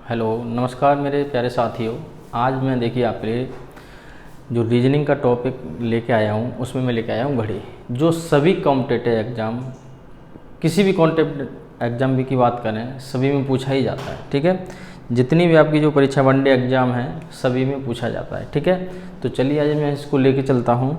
Hello नमस्कार मेरे प्यारे साथियों। आज मैं देखिए आपके लिए जो रीजनिंग का टॉपिक लेके आया हूँ उसमें मैं लेके आया हूँ घड़ी, जो सभी कॉम्पिटिटिव एग्ज़ाम, किसी भी कॉम्पिटिटिव एग्ज़ाम भी की बात करें सभी में पूछा ही जाता है। ठीक है, जितनी भी आपकी जो परीक्षा वनडे एग्ज़ाम है सभी में पूछा जाता है। ठीक है, तो चलिए आज मैं इसको लेके चलता हूँ।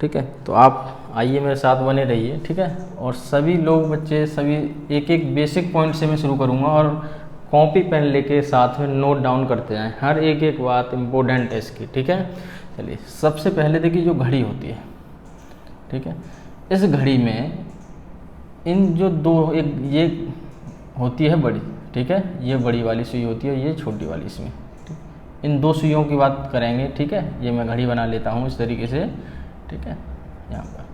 ठीक है, तो आप आइए मेरे साथ बने रहिए। ठीक है, और सभी लोग बच्चे सभी एक एक बेसिक पॉइंट से मैं शुरू करूँगा और कॉपी पेन लेके साथ में नोट डाउन करते जाएं, हर एक एक बात इम्पोर्टेंट है इसकी। ठीक है, चलिए सबसे पहले देखिए जो घड़ी होती है। ठीक है, इस घड़ी में इन जो दो एक ये होती है बड़ी, ठीक है, ये बड़ी वाली सुई होती है, ये छोटी वाली इसमें। इन दो सुइयों की बात करेंगे। ठीक है, ये मैं घड़ी बना लेता हूँ इस तरीके से। ठीक है, यहाँ पर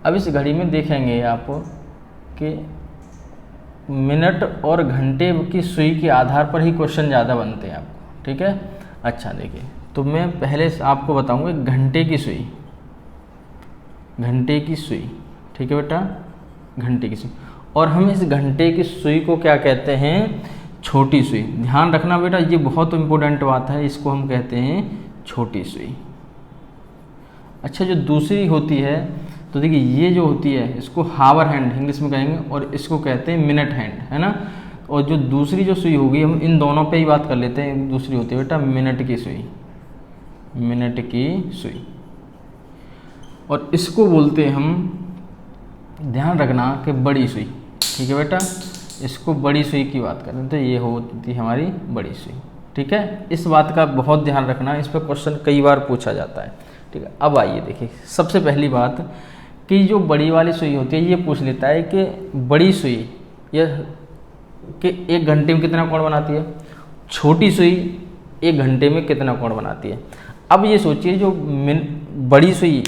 अब इस घड़ी में देखेंगे आप कि मिनट और घंटे की सुई के आधार पर ही क्वेश्चन ज़्यादा बनते हैं आपको। ठीक है, अच्छा देखिए, तो मैं पहले आपको बताऊंगा घंटे की सुई, घंटे की सुई। ठीक है बेटा, घंटे की सुई। और हम इस घंटे की सुई को क्या कहते हैं? छोटी सुई। ध्यान रखना बेटा, ये बहुत इंपॉर्टेंट बात है, इसको हम कहते हैं छोटी सुई। अच्छा, जो दूसरी होती है तो देखिए ये जो होती है इसको हावर हैंड इंग्लिश में कहेंगे और इसको कहते हैं मिनट हैंड, है ना। और जो दूसरी जो सुई होगी, हम इन दोनों पे ही बात कर लेते हैं। दूसरी होती है बेटा मिनट की सुई, मिनट की सुई। और इसको बोलते हैं हम, ध्यान रखना कि बड़ी सुई। ठीक है बेटा, इसको बड़ी सुई की बात करें तो ये होती है हमारी बड़ी सुई। ठीक है, इस बात का बहुत ध्यान रखना, इस पर क्वेश्चन कई बार पूछा जाता है। ठीक है, अब आइए देखिए, सबसे पहली बात कि जो बड़ी वाली सुई होती है ये पूछ लेता है कि बड़ी सुई यह कि एक घंटे में कितना कोण बनाती है, छोटी सुई एक घंटे में कितना कोण बनाती है। अब ये सोचिए, जो बड़ी सुई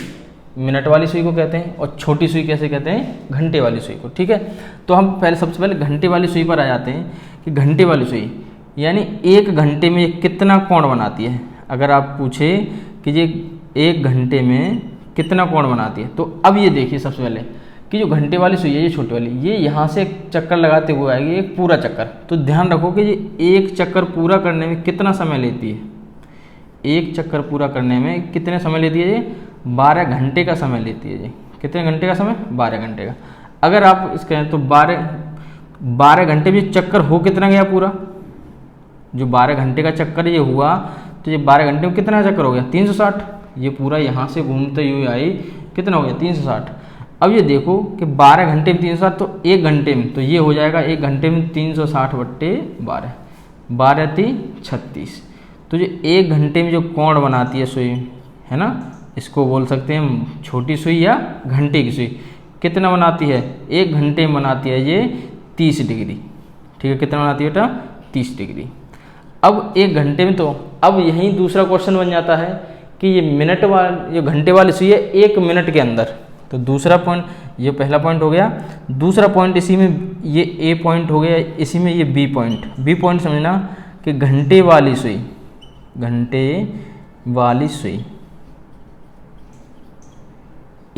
मिनट वाली सुई को कहते हैं और छोटी सुई कैसे कहते हैं? घंटे वाली सुई को। ठीक है, तो हम पहले सबसे पहले घंटे वाली सुई पर आ जाते हैं कि घंटे वाली सुई यानी एक घंटे में कितना कोण बनाती है। अगर आप पूछे कि ये एक घंटे में कितना कोण बनाती है, तो अब ये देखिए सबसे पहले कि जो घंटे वाली सुई है ये छोटी वाली, ये यहाँ से एक चक्कर लगाते हुए आएगी, एक पूरा चक्कर। तो ध्यान रखो कि ये एक चक्कर पूरा करने में कितना समय लेती है। एक चक्कर पूरा करने में कितने समय लेती है? ये 12 घंटे का समय लेती है। ये कितने घंटे का समय? 12 घंटे का। अगर आप इसके तो 12 घंटे में चक्कर हो कितना गया पूरा? जो 12 घंटे का चक्कर ये हुआ, तो ये 12 घंटे में कितना चक्कर हो गया? 360। ये पूरा यहाँ से घूमते हुए आई, कितना हो गया? 360। अब ये देखो कि 12 घंटे में 360, तो एक घंटे में तो ये हो जाएगा एक घंटे में 360 बट्टे 12, 12 3 36। तो जो एक घंटे में जो कोण बनाती है सुई, है ना, इसको बोल सकते हैं हम छोटी सुई या घंटे की सुई। कितना बनाती है? एक घंटे में बनाती है ये 30 डिग्री। ठीक है, कितना बनाती है बेटा? 30 डिग्री। अब एक घंटे में, तो अब यहीं दूसरा क्वेश्चन बन जाता है कि ये मिनट वाली, ये घंटे वाली सुई है एक मिनट के अंदर। तो दूसरा पॉइंट, ये पहला पॉइंट हो गया। दूसरा पॉइंट इसी में ये ए पॉइंट हो गया, इसी में ये बी पॉइंट। बी पॉइंट समझना कि घंटे वाली सुई, घंटे वाली सुई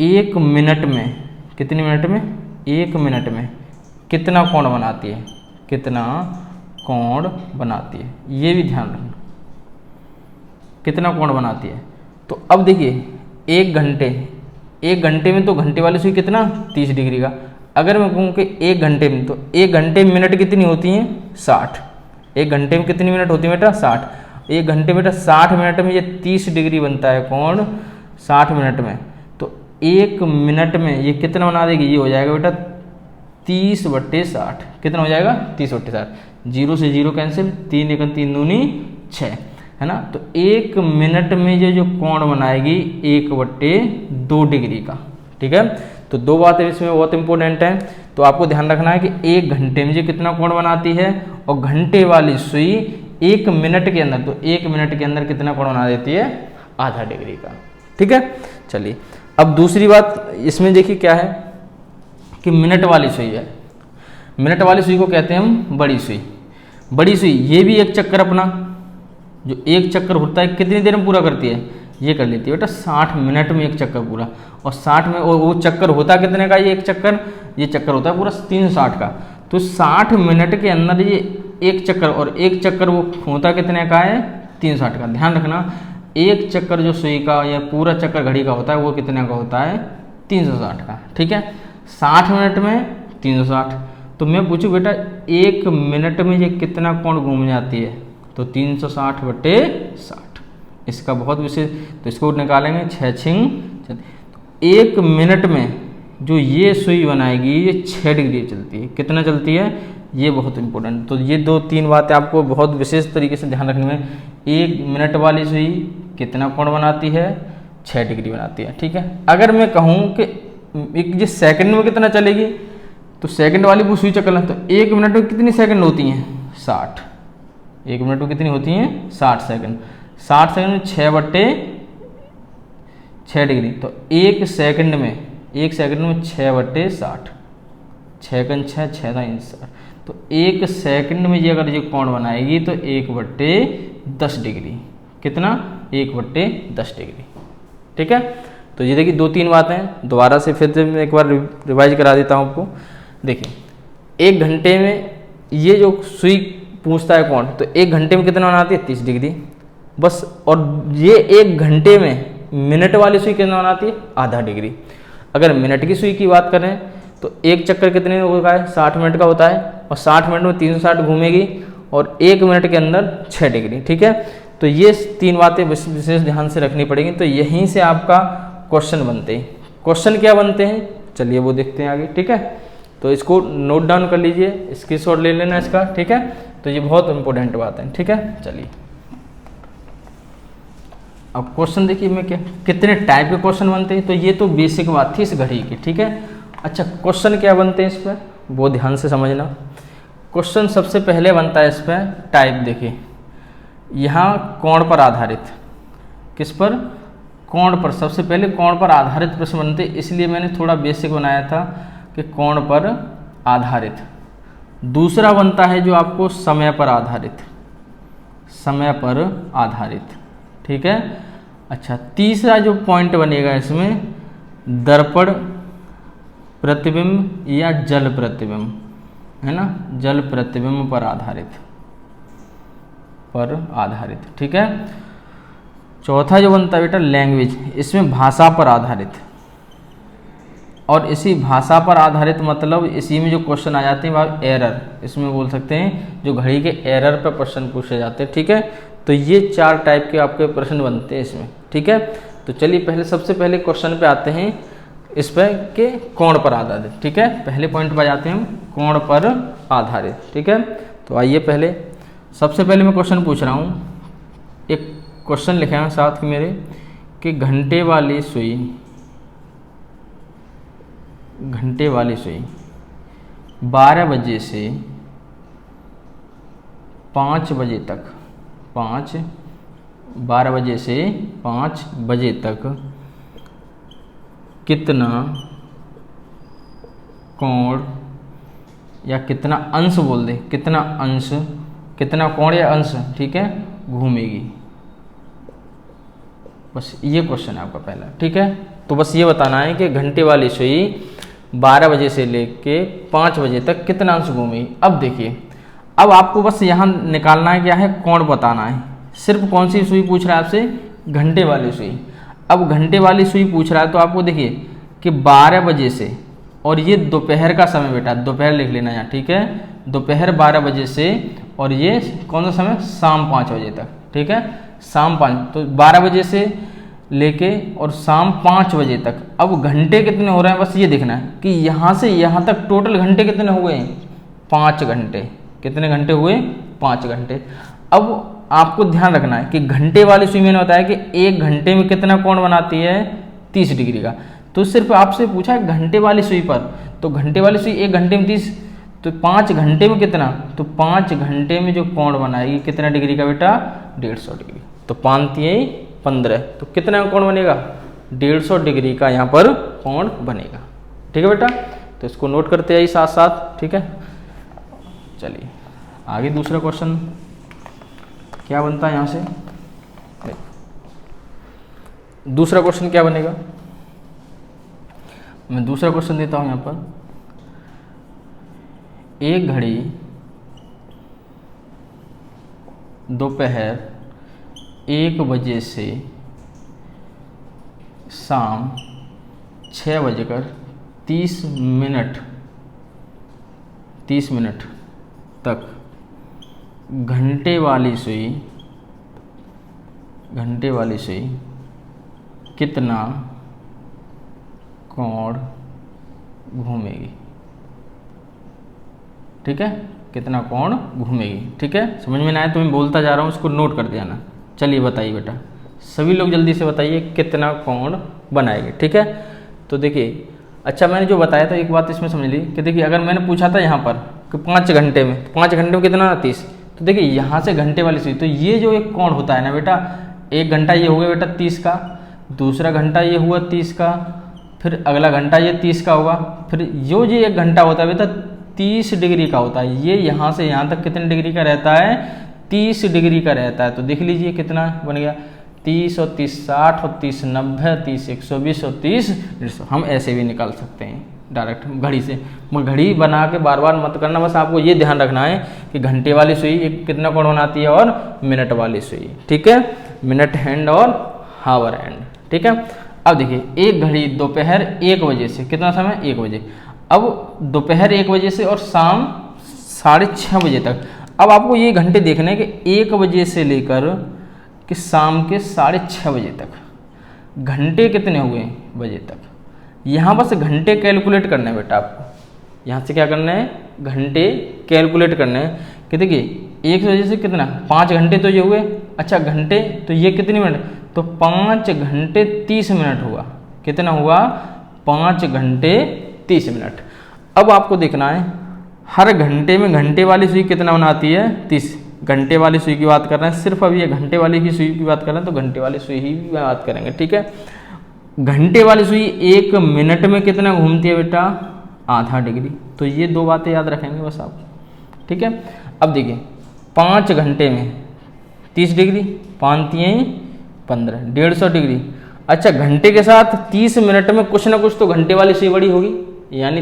एक मिनट में, कितनी मिनट में? एक मिनट में कितना कोण बनाती है, कितना कोण बनाती है, ये भी ध्यान रखना, कितना कोण बनाती है। तो अब देखिए एक घंटे में तो घंटे वाली सुई कितना? 30 डिग्री का। अगर मैं कहूँ कि एक घंटे में, तो एक घंटे में मिनट कितनी होती हैं? 60। एक घंटे में कितनी मिनट होती है बेटा? 60। एक घंटे में बेटा 60 मिनट में ये 30 डिग्री बनता है कोण 60 मिनट में। तो एक मिनट में ये कितना बना देगी? ये हो जाएगा बेटा 30 बट्टे 60। कितना हो जाएगा? 30 बट्टे 60। 0 से 0 कैंसिल, 3 1 3 दूनी 6, है ना। तो एक मिनट में ये जो कोण बनाएगी 1/2 डिग्री का। ठीक है, तो दो बातें इसमें बहुत इंपॉर्टेंट हैं। तो आपको ध्यान रखना है कि एक घंटे में ये कितना कोण बनाती है, और घंटे वाली सुई एक मिनट के अंदर, तो एक मिनट के अंदर कितना कोण बना देती है? आधा डिग्री का। ठीक है, चलिए अब दूसरी बात इसमें देखिए क्या है कि मिनट वाली सुई है। मिनट वाली सुई को कहते हैं हम बड़ी सुई। बड़ी सुई ये भी एक चक्कर अपना, जो एक चक्कर होता है कितनी देर में पूरा करती है? ये कर लेती है बेटा 60 मिनट में एक चक्कर पूरा। और 60 में, और वो चक्कर होता कितने का? ये एक चक्कर, ये चक्कर होता है पूरा 360 का। तो 60 मिनट के अंदर ये एक चक्कर, और एक चक्कर वो होता कितने का है, 360 का। ध्यान रखना, एक चक्कर जो सुई का या पूरा चक्कर घड़ी का होता है वो कितने का होता है, 360 का। ठीक है, 60 मिनट में 360। तो मैं पूछूं बेटा 1 मिनट में ये कितना कोण घूम जाती है, तो 360/60। इसका बहुत विशेष, तो इसको निकालेंगे 6 1 मिनट में जो ये सुई बनाएगी ये 6 डिग्री चलती है। कितना चलती है, ये बहुत इंपॉर्टेंट। तो ये 2-3 बातें आपको बहुत विशेष तरीके से ध्यान रखनी है। 1 मिनट वाली सुई कितना कोण बनाती है, 6 डिग्री बनाती है। ठीक है, अगर मैं कहूँ कि ये सेकंड में कितना चलेगी, तो सेकंड वाली वो सुई चक्कर, तो 1 मिनट में कितनी सेकंड होती हैं, 60। 1 मिनट में कितनी होती हैं, 60 सेकंड। 60 सेकंड में 6/6 डिग्री, तो 1 सेकंड में 6/60, 6×6 = 60। तो 1 सेकंड में ये अगर ये कोण बनाएगी तो 1/10 डिग्री। कितना, 1/10 डिग्री। ठीक है, तो ये देखिए 2-3 बातें दोबारा से फिर से मैं एक बार रिवाइज करा देता हूँ आपको। देखिए 1 घंटे में ये जो सुई पूछता है कोण, तो 1 घंटे में कितना बनाती है, 30 डिग्री बस। और ये 1 घंटे में मिनट वाली सुई कितना बनाती है, आधा डिग्री। अगर मिनट की सुई की बात करें तो एक चक्कर कितने होता है, 60 मिनट का होता है, और 60 मिनट में 360 घूमेगी, और 1 मिनट के अंदर 6 डिग्री। ठीक है, तो ये 3 बातें विशेष ध्यान से रखनी पड़ेगी। तो यहीं से आपका क्वेश्चन बनते हैं। क्वेश्चन क्या बनते हैं, चलिए वो देखते हैं आगे। ठीक है, तो इसको नोट डाउन कर लीजिए, स्क्रीनशॉट ले लेना इसका। ठीक है, तो ये बहुत इंपॉर्टेंट बात है। ठीक है, चलिए अब क्वेश्चन देखिए मैं क्या, कितने टाइप के क्वेश्चन बनते हैं। तो ये तो बेसिक बात थी इस घड़ी की। ठीक है, अच्छा क्वेश्चन क्या बनते हैं इस पर, वो ध्यान से समझना। क्वेश्चन सबसे पहले बनता है इस पर टाइप। देखिए यहाँ कोण पर आधारित, किस पर, कोण पर। सबसे पहले कोण पर आधारित प्रश्न बनते, इसलिए मैंने थोड़ा बेसिक बनाया था कि कोण पर आधारित। दूसरा बनता है जो आपको समय पर आधारित, समय पर आधारित। ठीक है, अच्छा तीसरा जो पॉइंट बनेगा इसमें, दर्पण प्रतिबिंब या जल प्रतिबिंब, है ना, जल प्रतिबिंब पर आधारित। ठीक है, चौथा जो बनता है बेटा लैंग्वेज, इसमें भाषा पर आधारित। और इसी भाषा पर आधारित मतलब इसी में जो क्वेश्चन आ जाते हैं वह एरर, इसमें बोल सकते हैं जो घड़ी के एरर पर प्रश्न पूछे जाते हैं। ठीक है, तो ये 4 टाइप के आपके प्रश्न बनते हैं इसमें। ठीक है, तो चलिए सबसे पहले क्वेश्चन पे आते हैं, इस पर के कोण पर आधारित। ठीक है, पहले पॉइंट पर जाते हैं हम, कोण पर आधारित। ठीक है, तो आइए सबसे पहले मैं क्वेश्चन पूछ रहा हूँ। एक क्वेश्चन लिखा है साथ में मेरे कि घंटे वाली सुई 12 बजे से 5 बजे तक, 12 बजे से 5 बजे तक कितना कोण या कितना अंश, बोल दे कितना अंश, कितना कोण या अंश, ठीक है, घूमेगी। बस ये क्वेश्चन है आपका पहला। ठीक है, तो बस ये बताना है कि घंटे वाली सुई 12 बजे से लेके 5 बजे तक कितना अंश घूमेगी। अब देखिए, अब आपको बस यहाँ निकालना है क्या है, कोण बताना है। सिर्फ कौन सी सुई पूछ रहा है आपसे, घंटे वाली सुई। अब घंटे वाली सुई पूछ रहा है तो आपको देखिए कि 12 बजे से, और ये दोपहर का समय बेटा, दोपहर लिख लेना यहाँ। ठीक है, दोपहर 12 बजे से, और ये कौन सा समय, शाम 5 बजे तक। ठीक है, शाम 5, तो 12 बजे से लेके और शाम 5 बजे तक। अब घंटे कितने हो रहे हैं, बस ये देखना है कि यहाँ से यहाँ तक टोटल घंटे कितने हो गए, 5 घंटे। कितने घंटे हुए, 5 घंटे। अब आपको ध्यान रखना है कि घंटे वाली सुई मैंने बताया कि 1 घंटे में कितना कोण बनाती है, 30 डिग्री का। तो सिर्फ आपसे पूछा है घंटे वाली सुई पर, तो घंटे वाली सुई 1 घंटे में 30, तो 5 घंटे में कितना, तो 5 घंटे में जो कोण बनाएगी कितना डिग्री का बेटा, 150 डिग्री। तो 5 3 15, तो कितना कोण बनेगा, 150 डिग्री का यहाँ पर कोण बनेगा। ठीक है बेटा, तो इसको नोट करते आइए साथ साथ। ठीक है, चलिए आगे दूसरा क्वेश्चन क्या बनता है यहाँ से। दूसरा क्वेश्चन क्या बनेगा, मैं दूसरा क्वेश्चन देता हूँ यहाँ पर। एक घड़ी दोपहर 1 बजे से शाम 6:30 तक घंटे वाली सुई कितना कोण घूमेगी। ठीक है, कितना कोण घूमेगी। ठीक है, समझ में ना आए तो मैं बोलता जा रहा हूँ, उसको नोट कर देना। चलिए बताइए बेटा, सभी लोग जल्दी से बताइए कितना कोण बनाएगी। ठीक है, तो देखिए, अच्छा मैंने जो बताया था एक बात इसमें समझ ली कि देखिए, अगर मैंने पूछा था यहाँ पर कि 5 घंटे में, 5 घंटे में कितना 30, तो देखिए यहाँ से घंटे वाली सुई, तो ये जो एक कोण होता है ना बेटा, 1 घंटा ये हो गया बेटा 30 का, दूसरा घंटा ये हुआ 30 का, फिर अगला घंटा ये 30 का होगा, फिर जो 1 घंटा होता है बेटा 30 डिग्री का होता है। ये यहाँ से यहाँ तक कितने डिग्री का रहता है, 30 डिग्री का रहता है। तो देख लीजिए कितना बन गया, 30 और 30 60 और 30 90, 30 120 और 30 150। हम ऐसे भी निकाल सकते हैं डायरेक्ट घड़ी से। घड़ी बना के बार बार मत करना, बस आपको ये ध्यान रखना है कि घंटे वाली सुई एक कितना कोण बनाती है और मिनट वाली सुई। ठीक है, मिनट हैंड और हावर हैंड। ठीक है, अब देखिए, एक घड़ी दोपहर 1 बजे से, कितना समय 1 बजे, अब दोपहर 1 बजे से और शाम 6:30 बजे तक। अब आपको ये घंटे देखने कि 1 बजे से लेकर कि शाम के 6:30 बजे तक घंटे कितने हुए बजे तक। यहाँ बस घंटे कैलकुलेट करने हैं बेटा आपको, यहाँ से क्या करना है, घंटे कैलकुलेट करने हैं कि देखिए 1 बजे से कितना 5 घंटे तो ये हुए। अच्छा घंटे तो ये कितने मिनट, तो 5 घंटे 30 मिनट हुआ। कितना हुआ, 5 घंटे 30 मिनट। अब आपको देखना है हर घंटे में घंटे वाली सुई कितना बनाती है, 30। घंटे वाली सुई की बात कर रहे हैं, सिर्फ अभी ये घंटे वाली की सुई की बात कर रहे हैं, तो घंटे वाली सुई ही बात करेंगे। ठीक है, घंटे वाली सुई 1 मिनट में कितना घूमती है बेटा, आधा डिग्री। तो ये 2 बातें याद रखेंगे बस आप। ठीक है, अब देखिए 5 घंटे में 30 डिग्री, 5 3 15, 150 डिग्री। अच्छा घंटे के साथ 30 मिनट में कुछ ना कुछ तो घंटे वाली सुई बड़ी होगी, यानी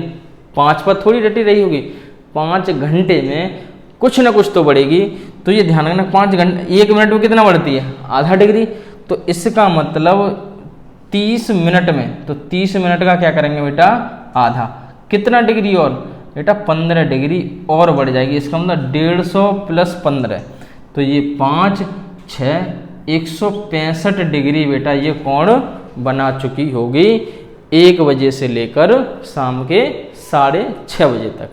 5 पर थोड़ी डटी रही होगी। 5 घंटे में कुछ ना कुछ तो बढ़ेगी। तो ये ध्यान रखना, 5 घंटे 1 मिनट में कितना बढ़ती है, आधा डिग्री। तो इसका मतलब 30 मिनट में, तो 30 मिनट का क्या करेंगे बेटा, आधा। कितना डिग्री और बेटा, 15 डिग्री और बढ़ जाएगी। इसका मतलब 150 + 15, तो ये 5 6 165 डिग्री बेटा ये कोण बना चुकी होगी 1 बजे से लेकर शाम के 6:30 बजे तक।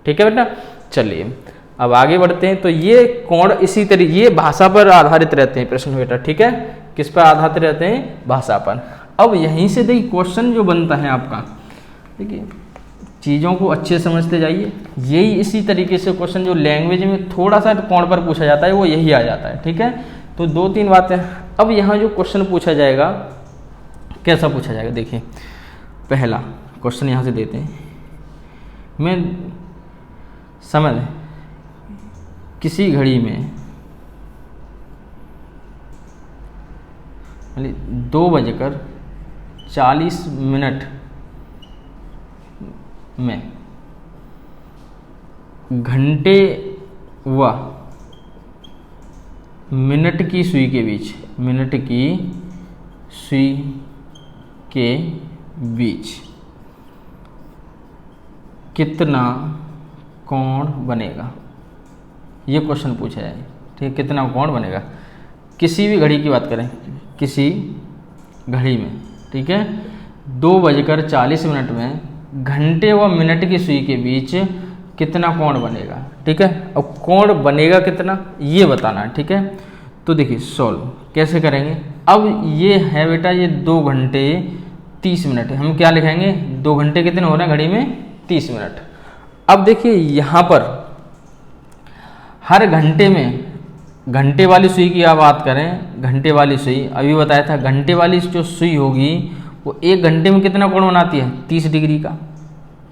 ठीक है बेटा, चलिए अब आगे बढ़ते हैं। तो ये कोण इसी तरीके, ये भाषा पर आधारित रहते हैं प्रश्न बेटा। ठीक है, किस पर आधारित रहते हैं, भाषा पर। अब यहीं से देखिए क्वेश्चन जो बनता है आपका, देखिए चीज़ों को अच्छे समझते जाइए। यही इसी तरीके से क्वेश्चन जो लैंग्वेज में थोड़ा सा कोण पर पूछा जाता है वो यही आ जाता है। ठीक है, तो 2-3 बातें। अब यहाँ जो क्वेश्चन पूछा जाएगा कैसा पूछा जाएगा, देखिए पहला क्वेश्चन यहाँ से देते हैं। मैं समझ किसी घड़ी में 2:40 में घंटे व मिनट की सुई के बीच, मिनट की सुई के बीच कितना कोण बनेगा, ये क्वेश्चन पूछा जाए। ठीक है, कितना कोण बनेगा, किसी भी घड़ी की बात करें, किसी घड़ी में। ठीक है, 2:40 में घंटे व मिनट की सुई के बीच कितना कोण बनेगा। ठीक है, अब कोण बनेगा कितना ये बताना है। ठीक है, तो देखिए सॉल्व कैसे करेंगे। अब ये है बेटा, ये 2 घंटे 30 मिनट है। हम क्या लिखेंगे, 2 घंटे कितने हो रहे हैं घड़ी में, 30 मिनट। अब देखिए यहाँ पर हर घंटे में, घंटे वाली सुई की आप बात करें, घंटे वाली सुई अभी बताया था, घंटे वाली जो सुई होगी वो 1 घंटे में कितना कोण बनाती है, 30 डिग्री का।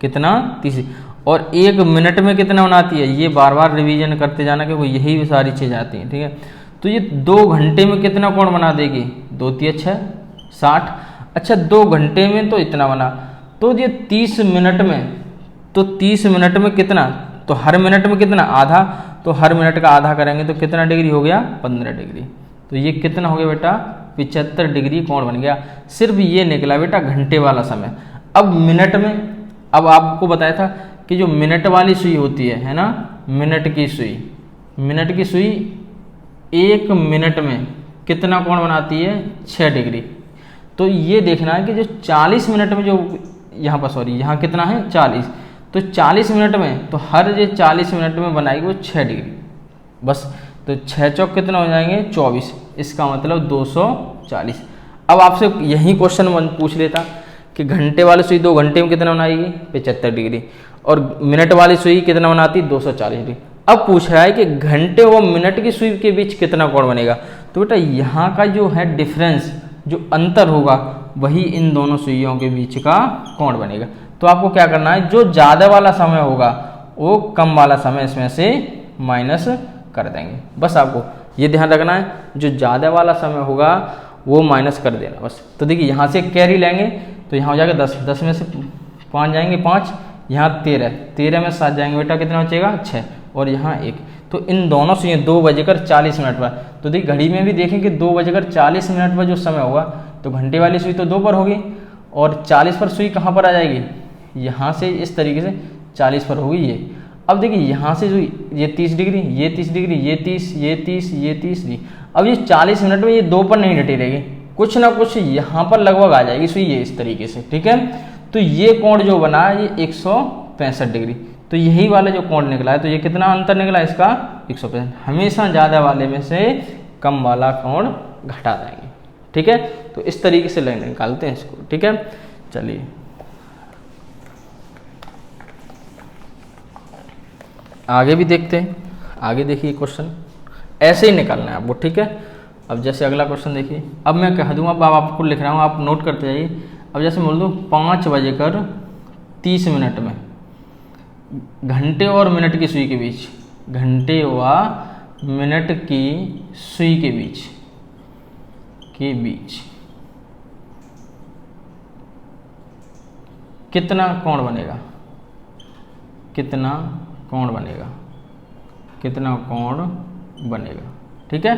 कितना, 30। और 1 मिनट में कितना बनाती है, ये बार बार रिवीजन करते जाना क्योंकि यही सारी चीज़ें आती हैं। ठीक है, तो ये 2 घंटे में कितना कोण बना देगी, 2 3 6 60। अच्छा 2 घंटे में तो इतना बना, तो ये 30 मिनट में, तो 30 मिनट में कितना, तो हर मिनट में कितना, आधा। तो हर मिनट का आधा करेंगे तो कितना डिग्री हो गया, 15 डिग्री। तो ये कितना हो गया बेटा, 75 डिग्री कोण बन गया। सिर्फ ये निकला बेटा घंटे वाला समय। अब मिनट में, अब आपको बताया था कि जो मिनट वाली सुई होती है ना, मिनट की सुई, मिनट की सुई 1 मिनट में कितना कोण बनाती है, 6 डिग्री। तो ये देखना है कि जो 40 मिनट में जो यहाँ पर, सॉरी यहाँ कितना है 40, तो 40 मिनट में तो हर जो 40 मिनट में बनाएगी वो 6 डिग्री बस। तो 6 चौक कितना हो जाएंगे 24, इसका मतलब 240। अब आपसे यही क्वेश्चन पूछ लेता कि घंटे वाली सुई 2 घंटे में कितना बनाएगी 75 डिग्री, और मिनट वाली सुई कितना बनाती 240 डिग्री। अब पूछ रहा है कि घंटे व मिनट की सुई के बीच कितना कोण बनेगा। तो बेटा यहाँ का जो है डिफरेंस, जो अंतर होगा, वही इन दोनों सुइयों के बीच का कोण बनेगा। तो आपको क्या करना है, जो ज़्यादा वाला समय होगा वो कम वाला समय इसमें से माइनस कर देंगे। बस आपको ये ध्यान रखना है, जो ज़्यादा वाला समय होगा वो माइनस कर देना बस। तो देखिए यहाँ से कैरी लेंगे तो यहाँ हो जाएगा 10, 10 में से 5 जाएंगे 5, यहाँ 13, 13 में 7 जाएंगे बेटा कितना बचेगा 6, और यहाँ 1। तो इन दोनों सुइयाँ 2:40 पर, तो देखिए घड़ी में भी देखें कि 2:40 पर जो समय होगा तो घंटे वाली सुई तो 2 पर होगी, और 40 पर सुई कहाँ पर आ जाएगी, यहाँ से इस तरीके से 40 पर होगी ये। अब देखिए यहाँ से जो ये 30 डिग्री, ये 30 डिग्री, ये 30, ये 30, ये 30 डिग्री। अब ये 40 मिनट में ये 2 पर नहीं डटी रहेगी, कुछ ना कुछ यहाँ पर लगभग आ जाएगी सुई ये इस तरीके से, ठीक है। तो ये कोण जो बना ये 165 डिग्री। तो यही वाला जो कोण निकला है, तो ये कितना अंतर निकला इसका 165। हमेशा ज़्यादा वाले में से कम वाला कोण घटा देंगे, ठीक है। तो इस तरीके से लाइन निकालते हैं इसको, ठीक है। चलिए आगे भी देखते हैं। आगे देखिए क्वेश्चन ऐसे ही निकालना है आपको, ठीक है। अब जैसे अगला क्वेश्चन देखिए, अब मैं कह दूंगा, अब आपको लिख रहा हूँ, आप नोट करते जाइए। अब जैसे बोल दूँ 5:30 में घंटे और मिनट की सुई के बीच, घंटे व मिनट की सुई के बीच कितना कोण बनेगा, कितना कोण बनेगा, कितना कोण बनेगा, ठीक है।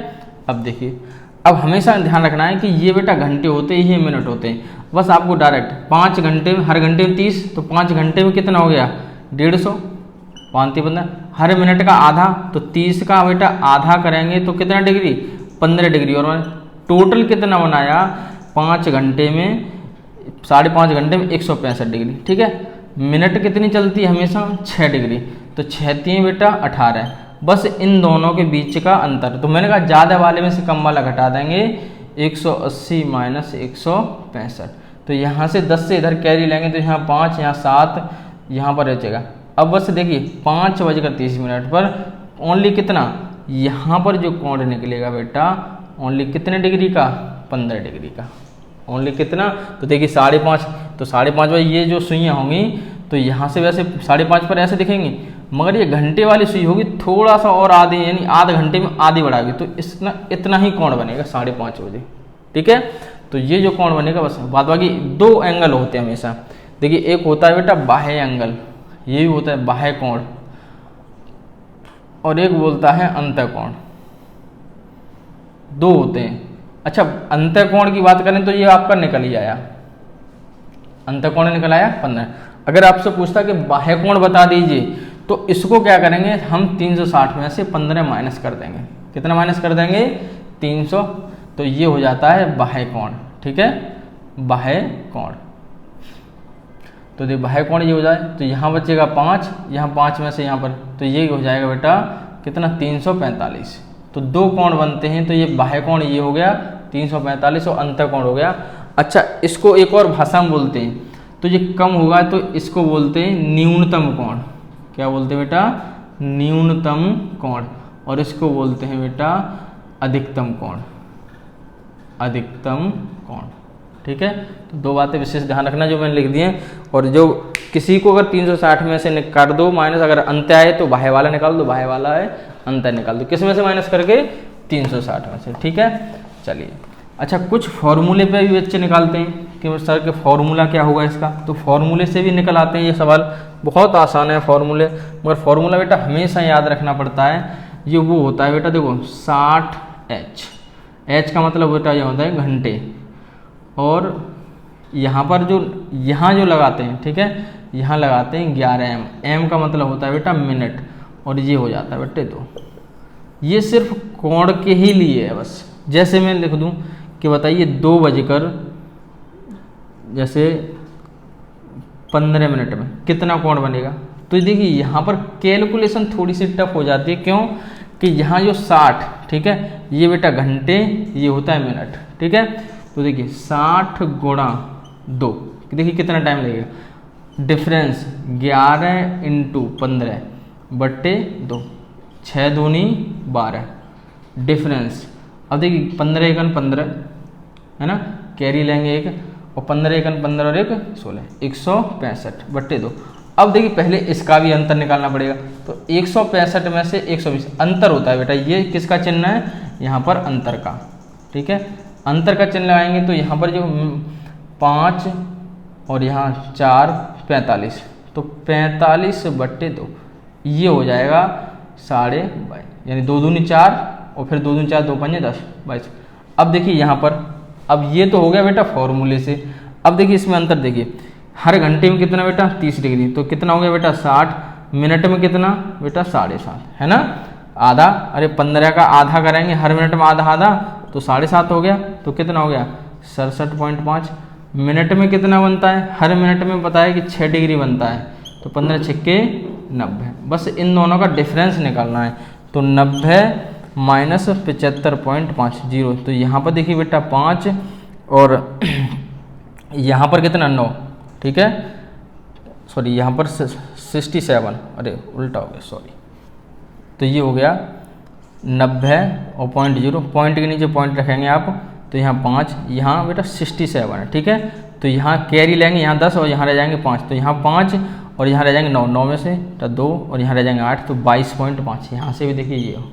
अब देखिए, अब हमेशा ध्यान रखना है कि ये बेटा घंटे होते हैं, ये मिनट होते हैं। बस आपको डायरेक्ट 5 घंटे में, हर घंटे में 30, तो 5 घंटे में कितना हो गया 150, 5 15, हर मिनट का आधा, तो 30 का बेटा आधा करेंगे तो कितना डिग्री 15 डिग्री, और टोटल कितना बनाया 5 घंटे में, 5.5 घंटे में 165 डिग्री, ठीक है। मिनट कितनी चलती है हमेशा 6 डिग्री, तो 6 3 बेटा 18। बस इन दोनों के बीच का अंतर, तो मैंने कहा ज़्यादा वाले में से कम वाला घटा देंगे, 180 माइनस 165। तो यहाँ से 10 से इधर कैरी लेंगे तो यहाँ 5, यहाँ 7, यहाँ पर बचेगा। अब बस देखिए 5:30 पर ओनली कितना, यहाँ पर जो कोण निकलेगा बेटा ओनली कितने डिग्री का 15 डिग्री का, ओनली कितना। तो देखिए 5.5, तो 5.5 पर ये जो सुइयाँ होंगी तो यहाँ से वैसे 5.5 पर ऐसे दिखेंगी, मगर ये घंटे वाली सुई होगी थोड़ा सा और आधी, यानी आधे घंटे में आधी बढ़ाएगी, तो इतना ही कोण बनेगा 5.5 बजे, ठीक है। तो ये जो कोण बनेगा बस, बाद बाकी 2 एंगल होते हैं हमेशा। देखिए एक होता है बेटा बाह्य एंगल, ये भी होता है बाह्य कोण, और एक बोलता है अंतः कोण, 2 होते हैं। अच्छा अंतः कोण की बात करें तो ये आपका निकल ही आया, अंतः कोण निकल आया 15। अगर आपसे पूछता कि बाह्य कोण बता दीजिए, तो इसको क्या करेंगे हम 360 में से 15 माइनस कर देंगे। कितना माइनस कर देंगे 300, तो ये हो जाता है बाह्य कोण, ठीक है, बाह्य कोण। तो देखिए बाह्य कोण ये हो जाए तो यहाँ बचेगा 5, यहाँ 5 में से यहाँ पर, तो ये हो जाएगा बेटा कितना 345। तो 2 कोण बनते हैं, तो ये बाह्य कोण ये हो गया 345 और अंतः कोण हो गया। अच्छा इसको एक और भाषा में बोलते हैं, तो ये कम होगा तो इसको बोलते हैं न्यूनतम कोण। क्या बोलते हैं बेटा, न्यूनतम कोण, और इसको बोलते हैं बेटा अधिकतम कोण, अधिकतम कोण, ठीक है। तो 2 बातें विशेष ध्यान रखना जो मैंने लिख दी हैं। और जो किसी को अगर 360 में से कर दो माइनस, अगर अंत्य आए तो बाह्य वाला निकाल दो, बाह्य वाला है अंतर निकाल दो, किस में से माइनस करके 360 में से, ठीक है। चलिए अच्छा कुछ फॉर्मूले पे भी बच्चे निकालते हैं, कि सर के फॉर्मूला क्या होगा इसका, तो फॉर्मूले से भी निकल आते हैं ये सवाल, बहुत आसान है फॉर्मूले, मगर फॉर्मूला बेटा हमेशा याद रखना पड़ता है। ये वो होता है बेटा देखो 60H, H का मतलब बेटा ये होता है घंटे, और यहाँ पर जो यहाँ जो लगाते हैं, ठीक है, यहाँ लगाते हैं 11M, M का मतलब होता है बेटा मिनट, और ये हो जाता है बेटे 2। ये सिर्फ कोण के ही लिए है बस। जैसे मैं लिख दूं कि बताइए 2 बजकर जैसे 15 मिनट में कितना कोण बनेगा, तो देखिए यहाँ पर कैलकुलेशन थोड़ी सी टफ हो जाती है। क्यों कि यहाँ जो 60, ठीक है, ये बेटा घंटे, ये होता है मिनट, ठीक है। तो देखिए 60 गुणा 2, देखिए कितना टाइम लगेगा, डिफरेंस 11 इंटू 15 बट्टे 2, 6 दूनी 12 डिफरेंस। अब देखिए 15 एकन 15 है ना, कैरी लेंगे एक, और 15 एकन 15 और 1 16, 165 बट्टे 2। अब देखिए पहले इसका भी अंतर निकालना पड़ेगा, तो 165 में से 120 अंतर होता है बेटा, ये किसका चिन्ह है, यहाँ पर अंतर का, ठीक है, अंतर का चिन्ह लगाएंगे तो यहाँ पर जो 5 और यहाँ 4 45, तो 45 बट्टे 2 ये हो जाएगा 22.5, यानी 2 दूनी 4 और फिर 2 दूनी 4 2 पंजे 10 22। अब देखिए यहाँ पर, अब ये तो हो गया बेटा फॉर्मूले से। अब देखिए इसमें अंतर देखिए, हर घंटे में कितना बेटा 30 डिग्री, तो कितना हो गया बेटा 60, मिनट में कितना बेटा 7.5, है ना, आधा, अरे 15 का आधा करेंगे, हर मिनट में आधा आधा, तो 7.5 हो गया, तो कितना हो गया 67.5। मिनट में कितना बनता है, हर मिनट में पता है कि 6 डिग्री बनता है, तो 15 छक्के 90, बस इन दोनों का डिफरेंस निकालना है। तो 90 माइनस 75.50, तो यहाँ पर देखिए बेटा 5 और यहाँ पर कितना 9, ठीक है, सॉरी यहाँ पर 67, अरे उल्टा हो गया सॉरी, तो ये हो गया 90 और 0.0, पॉइंट के नीचे पॉइंट रखेंगे आप, तो यहाँ 5, यहाँ बेटा 67 है, ठीक है, तो यहाँ कैरी लेंगे, यहाँ 10 और यहाँ रह जाएंगे 5, तो यहाँ 5 और यहाँ रह जाएंगे 9, 9 में से 2 और यहाँ रह जाएंगे 8, तो 22.5। यहाँ से भी देखिए ये हो,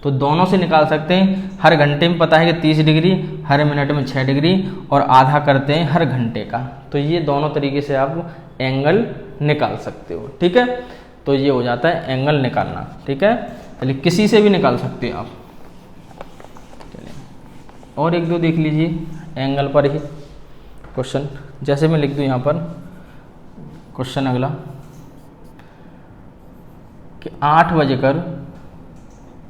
तो दोनों से निकाल सकते हैं। हर घंटे में पता है कि 30 डिग्री, हर मिनट में 6 डिग्री, और आधा करते हैं हर घंटे का, तो ये दोनों तरीके से आप एंगल निकाल सकते हो, ठीक है। तो ये हो जाता है एंगल निकालना, ठीक है, चलिए किसी से भी निकाल सकते हैं आप। चलिए और एक दो देख लीजिए एंगल पर ही क्वेश्चन, जैसे मैं लिख दूँ यहाँ पर क्वेश्चन अगला कि 8 बजकर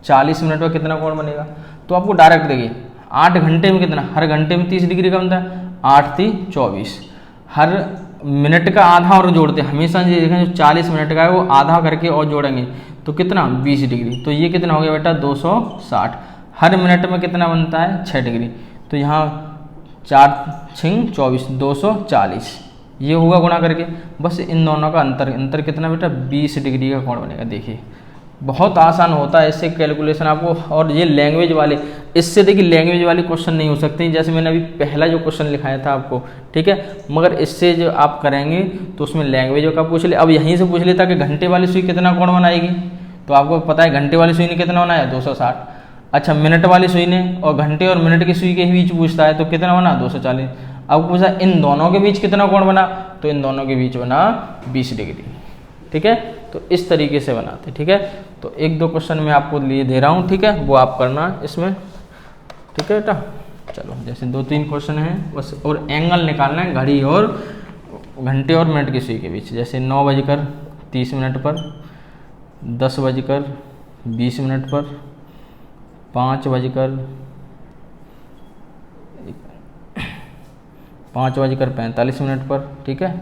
40 मिनट में कितना कोण बनेगा, तो आपको डायरेक्ट देखिए 8 घंटे में कितना, हर घंटे में 30 डिग्री का बनता है, 8 3 24, हर मिनट का आधा और जोड़ते हैं हमेशा, ये देखें जो 40 मिनट का है वो आधा करके और जोड़ेंगे तो कितना 20 डिग्री, तो ये कितना हो गया बेटा 260। हर मिनट में कितना बनता है 6 डिग्री, तो यहाँ 4 6 24 240, ये होगा गुणा करके, बस इन दोनों का अंतर कितना बेटा 20 डिग्री का कोण बनेगा। देखिए बहुत आसान होता है इससे कैलकुलेशन आपको, और ये लैंग्वेज वाले, इससे देखिए लैंग्वेज वाले क्वेश्चन नहीं हो सकते, जैसे मैंने अभी पहला जो क्वेश्चन लिखाया था आपको, ठीक है, मगर इससे जो आप करेंगे तो उसमें लैंग्वेज का पूछ ले। अब यहीं से पूछ लेता कि घंटे वाली सुई कितना कोण बनाएगी, तो आपको पता है घंटे वाली सुई ने कितना बनाया 260। अच्छा मिनट वाली सुई ने और घंटे और मिनट की सुई के बीच पूछता है तो कितना बना 240। अब पूछा इन दोनों के बीच कितना कोण बना, तो इन दोनों के बीच बना 20 डिग्री, ठीक है। तो इस तरीके से बनाते, ठीक है। तो एक दो क्वेश्चन मैं आपको लिए दे रहा हूँ, ठीक है, वो आप करना इसमें, ठीक है बेटा। चलो जैसे 2-3 क्वेश्चन हैं बस, और एंगल निकालना है घड़ी और घंटे और मिनट की सुई के बीच, जैसे 9 बजकर 30 मिनट पर, 10 बजकर 20 मिनट पर, 5 बजकर 45 मिनट पर, ठीक है।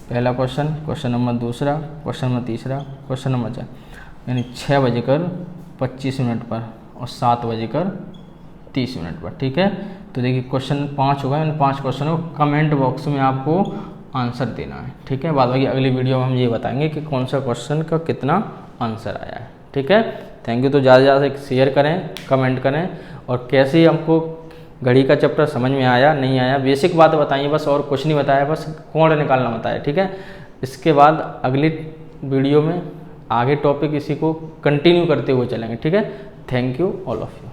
पहला क्वेश्चन, क्वेश्चन नंबर दूसरा, क्वेश्चन नंबर तीसरा, क्वेश्चन नंबर 4, यानी 6 बजकर 25 मिनट पर और 7 बजकर 30 मिनट पर, ठीक है। तो देखिए क्वेश्चन 5 होगा, इन 5 क्वेश्चनों को कमेंट बॉक्स में आपको आंसर देना है, ठीक है। बाद बाकी अगली वीडियो में हम ये बताएंगे कि कौन सा क्वेश्चन का कितना आंसर आया है, ठीक है। Thank you. तो ज़्यादा से ज़्यादा शेयर करें, कमेंट करें, और कैसे हमको घड़ी का चैप्टर समझ में आया नहीं आया, बेसिक बात बताइए बस, और कुछ नहीं बताया, बस कोण निकालना बताया, ठीक है। इसके बाद अगली वीडियो में आगे टॉपिक इसी को कंटिन्यू करते हुए चलेंगे, ठीक है। Thank you all of you.